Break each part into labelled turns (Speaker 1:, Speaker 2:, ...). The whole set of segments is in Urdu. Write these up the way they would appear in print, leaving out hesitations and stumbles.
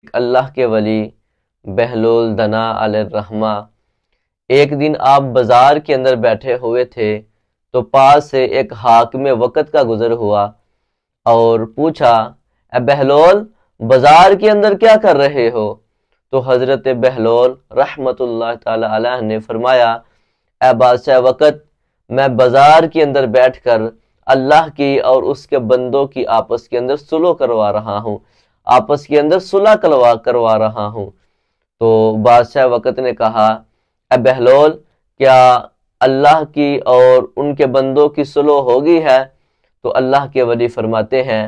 Speaker 1: اللہ کے ولی بہلول دنا علیہ الرحمہ ایک دن آپ بازار کے اندر بیٹھے ہوئے تھے تو پاس سے ایک حاکم وقت کا گزر ہوا اور پوچھا، اے بہلول بازار کے اندر کیا کر رہے ہو؟ تو حضرت بہلول رحمت اللہ تعالی علیہ نے فرمایا، اے بادشاہ وقت، میں بازار کے اندر بیٹھ کر اللہ کی اور اس کے بندوں کی آپس کے اندر صلح کروا رہا ہوں، آپس کے اندر صلح کروا رہا ہوں۔ تو بادشاہ وقت نے کہا، اے بہلول کیا اللہ کی اور ان کے بندوں کی صلح ہوگی ہے؟ تو اللہ کے ولی فرماتے ہیں،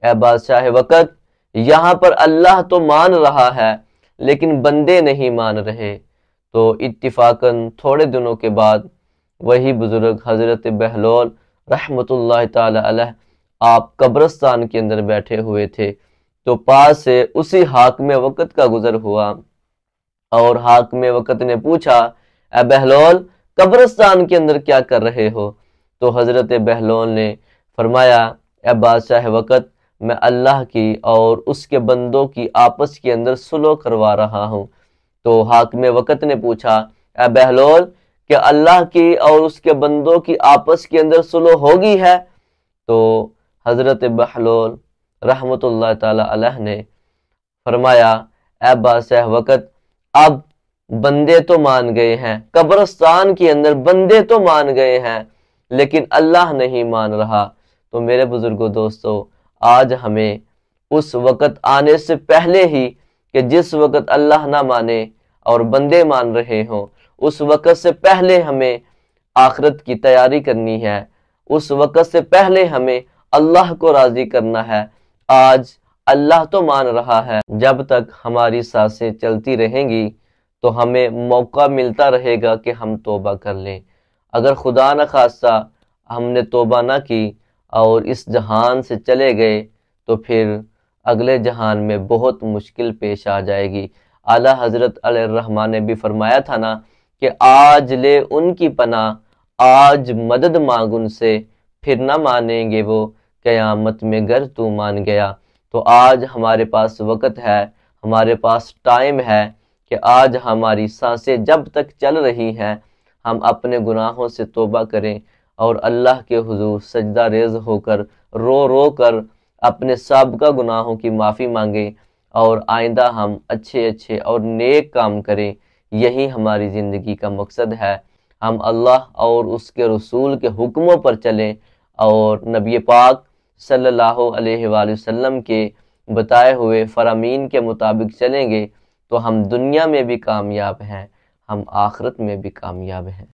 Speaker 1: اے بادشاہ وقت، یہاں پر اللہ تو مان رہا ہے لیکن بندے نہیں مان رہے۔ تو اتفاقاً تھوڑے دنوں کے بعد وہی بزرگ حضرت بہلول رحمت اللہ تعالی علیہ آپ قبرستان کے اندر بیٹھے ہوئے تھے تو پاس سے اسی حاکم وقت کا گزر ہوا اور حاکم وقت نے پوچھا، اے بہلول قبرستان کے اندر کیا کر رہے ہو؟ تو حضرت بہلول نے فرمایا، اے بادشاہ وقت، میں اللہ کی اور اس کے بندوں کی آپس کے اندر صلح کروا رہا ہوں۔ تو حاکم وقت نے پوچھا، اے بہلول کہ اللہ کی اور اس کے بندوں کی آپس کے اندر صلح ہوگی ہے؟ تو حضرت بہلول رحمت اللہ تعالی علیہ نے فرمایا، اے بادشاہ وقت، اب بندے تو مان گئے ہیں، قبرستان کے اندر بندے تو مان گئے ہیں لیکن اللہ نہیں مان رہا۔ تو میرے بزرگوں دوستو، آج ہمیں اس وقت آنے سے پہلے ہی کہ جس وقت اللہ نہ مانے اور بندے مان رہے ہوں، اس وقت سے پہلے ہمیں آخرت کی تیاری کرنی ہے، اس وقت سے پہلے ہمیں اللہ کو راضی کرنا ہے۔ آج اللہ تو مان رہا ہے، جب تک ہماری سانسیں چلتی رہیں گی تو ہمیں موقع ملتا رہے گا کہ ہم توبہ کر لیں۔ اگر خدا نخواستہ ہم نے توبہ نہ کی اور اس جہان سے چلے گئے تو پھر اگلے جہان میں بہت مشکل پیش آ جائے گی۔ اعلیٰ حضرت علیہ الرحمہ نے بھی فرمایا تھا نا کہ آج لے ان کی پناہ، آج مدد مانگ ان سے، پھر نہ مانیں گے وہ قیامت میں گر تو مان گیا۔ تو آج ہمارے پاس وقت ہے، ہمارے پاس ٹائم ہے کہ آج ہماری سانسیں جب تک چل رہی ہیں ہم اپنے گناہوں سے توبہ کریں اور اللہ کے حضور سجدہ ریز ہو کر رو کر اپنے سابقہ گناہوں کی معافی مانگیں اور آئندہ ہم اچھے اور نیک کام کریں۔ یہی ہماری زندگی کا مقصد ہے۔ ہم اللہ اور اس کے رسول کے حکموں پر چلیں اور نبی پاک صلی اللہ علیہ وآلہ وسلم کے بتائے ہوئے فرامین کے مطابق چلیں گے تو ہم دنیا میں بھی کامیاب ہیں، ہم آخرت میں بھی کامیاب ہیں۔